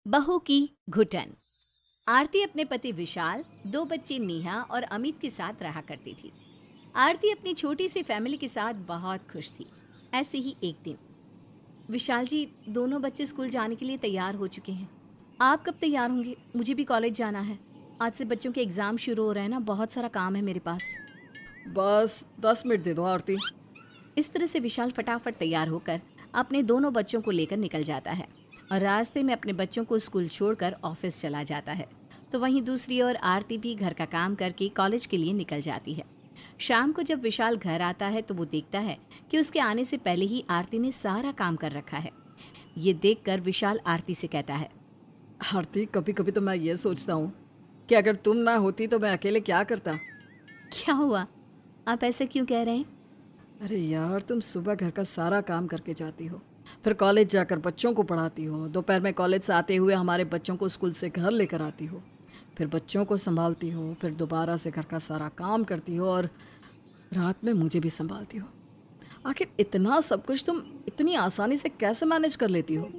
बहू की घुटन। आरती अपने पति विशाल, दो बच्चे नेहा और अमित के साथ रहा करती थी। आरती अपनी छोटी सी फैमिली के साथ बहुत खुश थी। ऐसे ही एक दिन, विशाल जी, दोनों बच्चे स्कूल जाने के लिए तैयार हो चुके हैं। आप कब तैयार होंगे? मुझे भी कॉलेज जाना है। आज से बच्चों के एग्जाम शुरू हो रहे हैं ना, बहुत सारा काम है मेरे पास। बस 10 मिनट दे दो आरती। इस तरह से विशाल फटाफट तैयार होकर अपने दोनों बच्चों को लेकर निकल जाता है और रास्ते में अपने बच्चों को स्कूल छोड़कर ऑफिस चला जाता है। तो वहीं दूसरी ओर आरती भी घर का काम करके कॉलेज के लिए निकल जाती है। शाम को जब विशाल घर आता है तो वो देखता है कि उसके आने से पहले ही आरती ने सारा काम कर रखा है। ये देखकर विशाल आरती से कहता है। आरती, कभी कभी तो मैं ये सोचता हूँ कि अगर तुम ना होती तो मैं अकेले क्या करता। क्या हुआ? आप ऐसे क्यों कह रहे हैं? अरे यार, तुम सुबह घर का सारा काम करके जाती हो, फिर कॉलेज जाकर बच्चों को पढ़ाती हो, दोपहर में कॉलेज से आते हुए हमारे बच्चों को स्कूल से घर लेकर आती हो, फिर बच्चों को संभालती हो, फिर दोबारा से घर का सारा काम करती हो और रात में मुझे भी संभालती हो। आखिर इतना सब कुछ तुम इतनी आसानी से कैसे मैनेज कर लेती हो?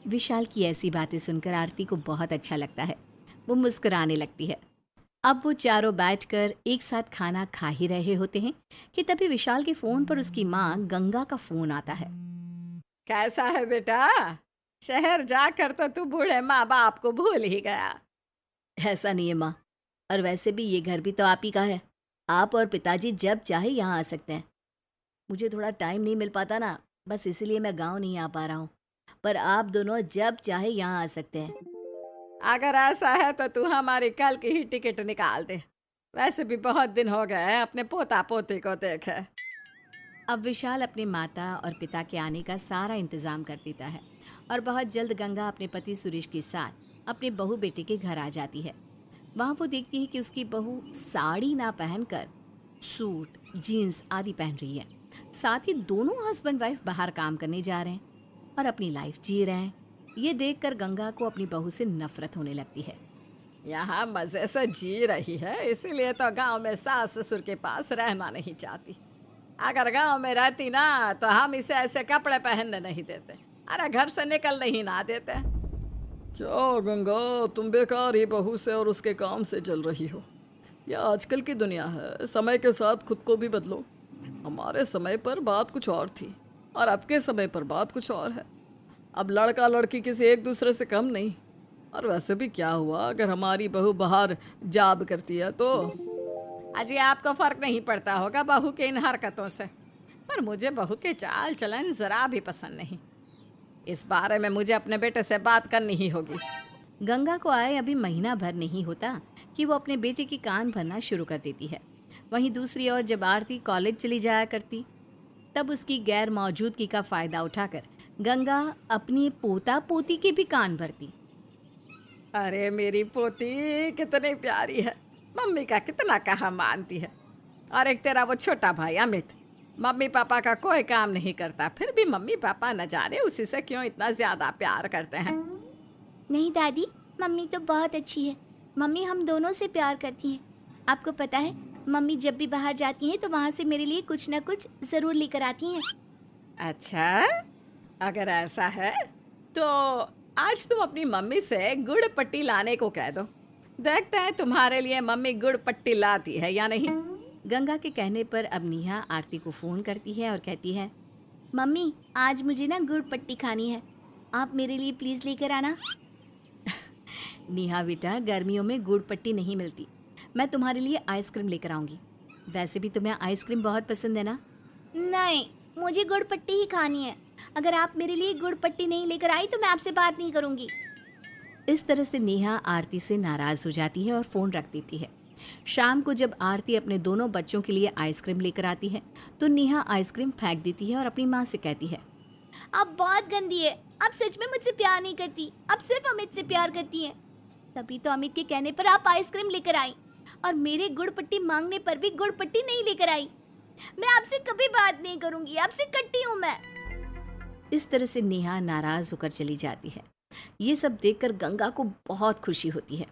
विशाल की ऐसी बातें सुनकर आरती को बहुत अच्छा लगता है। वो मुस्कुराने लगती है। अब वो चारों बैठकर एक साथ खाना खा ही रहे होते हैं कि तभी विशाल के फोन पर उसकी माँ गंगा का फोन आता है। कैसा है बेटा? शहर जाकर तो तू बूढ़े माँ बाप को भूल ही गया। ऐसा नहीं है माँ, और वैसे भी ये घर भी तो आप ही का है। आप और पिताजी जब चाहे यहाँ आ सकते हैं। मुझे थोड़ा टाइम नहीं मिल पाता ना, बस इसीलिए मैं गांव नहीं आ पा रहा हूँ। पर आप दोनों जब चाहे यहाँ आ सकते हैं। अगर ऐसा है तो तू हमारी कल की ही टिकट निकाल दे। वैसे भी बहुत दिन हो गए हैं अपने पोता पोती को देखे। अब विशाल अपने माता और पिता के आने का सारा इंतजाम कर देता है और बहुत जल्द गंगा अपने पति सुरेश के साथ अपने बहू बेटे के घर आ जाती है। वहाँ वो देखती है कि उसकी बहू साड़ी ना पहनकर सूट, जीन्स आदि पहन रही है। साथ ही दोनों हस्बैंड वाइफ बाहर काम करने जा रहे हैं और अपनी लाइफ जी रहे हैं। ये देखकर गंगा को अपनी बहू से नफरत होने लगती है। यहाँ मजे से जी रही है, इसीलिए तो गांव में सास ससुर के पास रहना नहीं चाहती। अगर गांव में रहती ना तो हम इसे ऐसे कपड़े पहनने नहीं देते। अरे घर से निकलने ही ना देते। क्या गंगा, तुम बेकार ही बहू से और उसके काम से जल रही हो। यह आजकल की दुनिया है, समय के साथ खुद को भी बदलो। हमारे समय पर बात कुछ और थी और अब के समय पर बात कुछ और है। अब लड़का लड़की किसी एक दूसरे से कम नहीं। और वैसे भी क्या हुआ अगर हमारी बहू बाहर जॉब करती है तो? अजी, आपको फर्क नहीं पड़ता होगा बहू के इन हरकतों से, पर मुझे बहू के चाल चलन जरा भी पसंद नहीं। इस बारे में मुझे अपने बेटे से बात करनी ही होगी। गंगा को आए अभी महीना भर नहीं होता कि वो अपने बेटे की कान भरना शुरू कर देती है। वहीं दूसरी ओर जब आरती कॉलेज चली जाया करती, तब उसकी गैर मौजूदगी का फायदा उठाकर गंगा अपनी पोता पोती के भी कान भरती। अरे मेरी पोती कितनी प्यारी है, मम्मी का कितना कहा मानती है। और एक तेरा वो छोटा भाई अमित, मम्मी पापा का कोई काम नहीं करता, फिर भी मम्मी पापा न जाने उसी से क्यों इतना ज्यादा प्यार करते हैं। नहीं दादी, मम्मी तो बहुत अच्छी है। मम्मी हम दोनों से प्यार करती हैं। आपको पता है, मम्मी जब भी बाहर जाती हैं तो वहाँ से मेरे लिए कुछ ना कुछ ज़रूर लेकर आती हैं। अच्छा, अगर ऐसा है तो आज तुम अपनी मम्मी से गुड़ पट्टी लाने को कह दो। देखते हैं तुम्हारे लिए मम्मी गुड़ पट्टी लाती है या नहीं। गंगा के कहने पर अब नेहा आरती को फोन करती है और कहती है। मम्मी, आज मुझे ना गुड़ पट्टी खानी है। आप मेरे लिए प्लीज़ लेकर आना। नेहा बेटा, गर्मियों में गुड़ पट्टी नहीं मिलती। मैं तुम्हारे लिए आइसक्रीम लेकर आऊंगी। वैसे भी तुम्हें आइसक्रीम बहुत पसंद है ना? नहीं, मुझे गुड़ पट्टी ही खानी है। अगर आप मेरे लिए गुड़ पट्टी नहीं लेकर आई तो मैं आपसे बात नहीं करूँगी। इस तरह से नेहा आरती से नाराज हो जाती है और फोन रख देती है। शाम को जब आरती अपने दोनों बच्चों के लिए आइसक्रीम लेकर आती है तो नेहा आइसक्रीम फेंक देती है और अपनी माँ से कहती है। आप बहुत गंदी है। आप सच में मुझसे प्यार नहीं करती, आप सिर्फ अमित से प्यार करती हैं। तभी तो अमित के कहने पर आप आइसक्रीम लेकर आई और मेरे गुड़ पट्टी मांगने पर भी गुड़ पट्टी नहीं लेकर आई। मैं आपसे कभी बात नहीं करूंगी, आपसे कट्टी हूँ मैं। इस तरह से नेहा नाराज होकर चली जाती है। ये सब देखकर गंगा को बहुत खुशी होती है।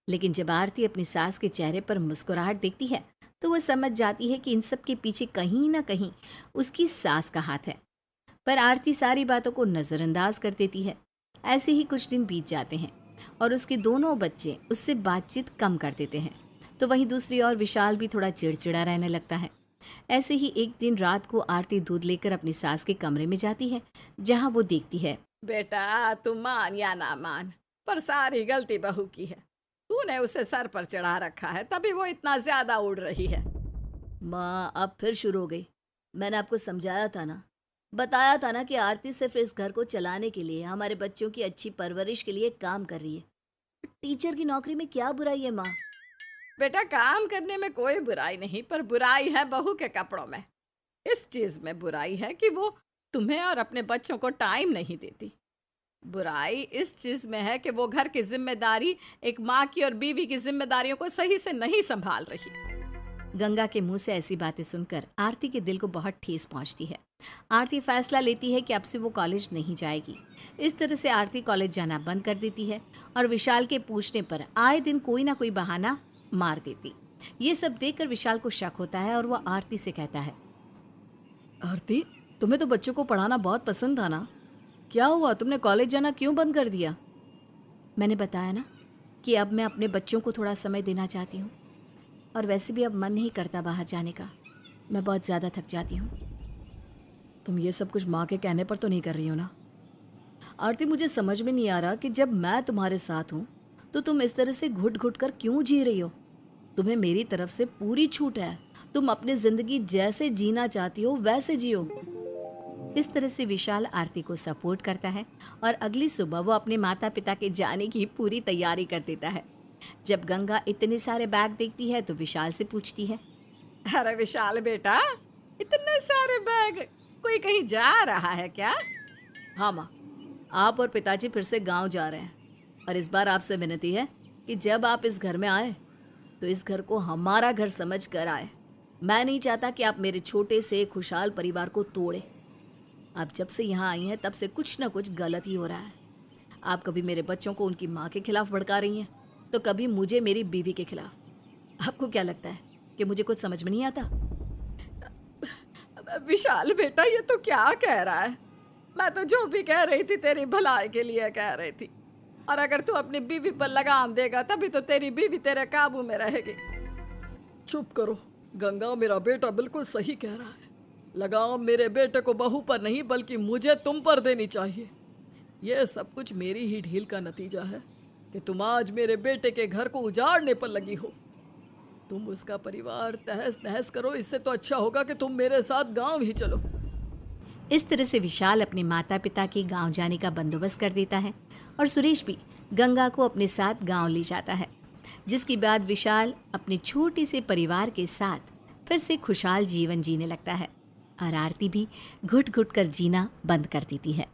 लेकिन जब आरती अपनी सास के चेहरे पर मुस्कुराहट देखती है तो वह समझ जाती है कि इन सब के पीछे कहीं ना कहीं उसकी सास का हाथ है। पर आरती सारी बातों को नजरअंदाज कर देती है। ऐसे ही कुछ दिन बीत जाते हैं और उसके दोनों बच्चे उससे बातचीत कम कर देते हैं। तो वहीं दूसरी ओर विशाल भी थोड़ा चिड़चिड़ा रहने लगता है। ऐसे ही एक दिन रात को आरती दूध लेकर अपनी सास के कमरे में जाती है, जहां वो देखती है। बेटा तू मान या ना मान, पर सारी गलती बहू की है। तूने उसे सर पर चढ़ा रखा है, तभी वो इतना ज्यादा उड़ रही है। माँ अब फिर शुरू हो गई। मैंने आपको समझाया था ना, बताया था ना कि आरती सिर्फ इस घर को चलाने के लिए, हमारे बच्चों की अच्छी परवरिश के लिए काम कर रही है। टीचर की नौकरी में क्या बुराई है माँ? बेटा काम करने में कोई बुराई नहीं, पर बुराई है बहू के कपड़ों में। इस चीज में बुराई है कि वो तुम्हें और अपने बच्चों को टाइम नहीं देती। बुराई इस चीज में है कि वो घर की जिम्मेदारी, एक माँ की और बीवी की जिम्मेदारियों को सही से नहीं संभाल रही। गंगा के मुंह से ऐसी बातें सुनकर आरती के दिल को बहुत ठेस पहुंचती है। आरती फैसला लेती है कि अब से वो कॉलेज नहीं जाएगी। इस तरह से आरती कॉलेज जाना बंद कर देती है और विशाल के पूछने पर आए दिन कोई ना कोई बहाना मार देती। ये सब देखकर विशाल को शक होता है और वो आरती से कहता है, आरती, तुम्हें तो बच्चों को पढ़ाना बहुत पसंद था ना? क्या हुआ, तुमने कॉलेज जाना क्यों बंद कर दिया? मैंने बताया ना कि अब मैं अपने बच्चों को थोड़ा समय देना चाहती हूँ, और वैसे भी अब मन नहीं करता बाहर जाने का। मैं बहुत ज़्यादा थक जाती हूँ। तुम ये सब कुछ माँ के कहने पर तो नहीं कर रही हो ना? आरती, मुझे समझ में नहीं आ रहा कि जब मैं तुम्हारे साथ हूँ तो तुम इस तरह से घुट घुट कर क्यों जी रही हो? तुम्हें मेरी तरफ से पूरी छूट है। तुम अपनी जिंदगी जैसे जीना चाहती हो वैसे जियो। इस तरह से विशाल आरती को सपोर्ट करता है और अगली सुबह वो अपने माता पिता के जाने की पूरी तैयारी कर देता है। जब गंगा इतने सारे बैग देखती है तो विशाल से पूछती है, अरे विशाल बेटा, इतने सारे बैग, कोई कहीं जा रहा है क्या? हाँ माँ, आप और पिताजी फिर से गांव जा रहे हैं और इस बार आपसे विनती है कि जब आप इस घर में आए तो इस घर को हमारा घर समझ कर आए। मैं नहीं चाहता कि आप मेरे छोटे से खुशहाल परिवार को तोड़े। आप जब से यहाँ आई हैं तब से कुछ ना कुछ गलत ही हो रहा है। आप कभी मेरे बच्चों को उनकी माँ के खिलाफ भड़का रही हैं तो कभी मुझे मेरी बीवी के खिलाफ। आपको क्या लगता है कि मुझे कुछ समझ में नहीं आता? विशाल बेटा, ये तो क्या कह रहा है? मैं तो जो भी कह रही थी तेरी भलाई के लिए कह रही थी, और अगर तू अपनी बीवी पर लगाम देगा तभी तो तेरी बीवी तेरे काबू में रहेगी। चुप करो गंगा, मेरा बेटा बिल्कुल सही कह रहा है। लगाम मेरे बेटे को बहू पर नहीं बल्कि मुझे तुम पर देनी चाहिए। यह सब कुछ मेरी ही ढील का नतीजा है कि तुम आज मेरे बेटे के घर को उजाड़ने पर लगी हो। तुम उसका परिवार तहस नहस करो, इससे तो अच्छा होगा कि तुम मेरे साथ गांव ही चलो। इस तरह से विशाल अपने माता पिता के गांव जाने का बंदोबस्त कर देता है और सुरेश भी गंगा को अपने साथ गांव ले जाता है, जिसके बाद विशाल अपने छोटे से परिवार के साथ फिर से खुशहाल जीवन जीने लगता है और आरती भी घुट घुट कर जीना बंद कर देती है।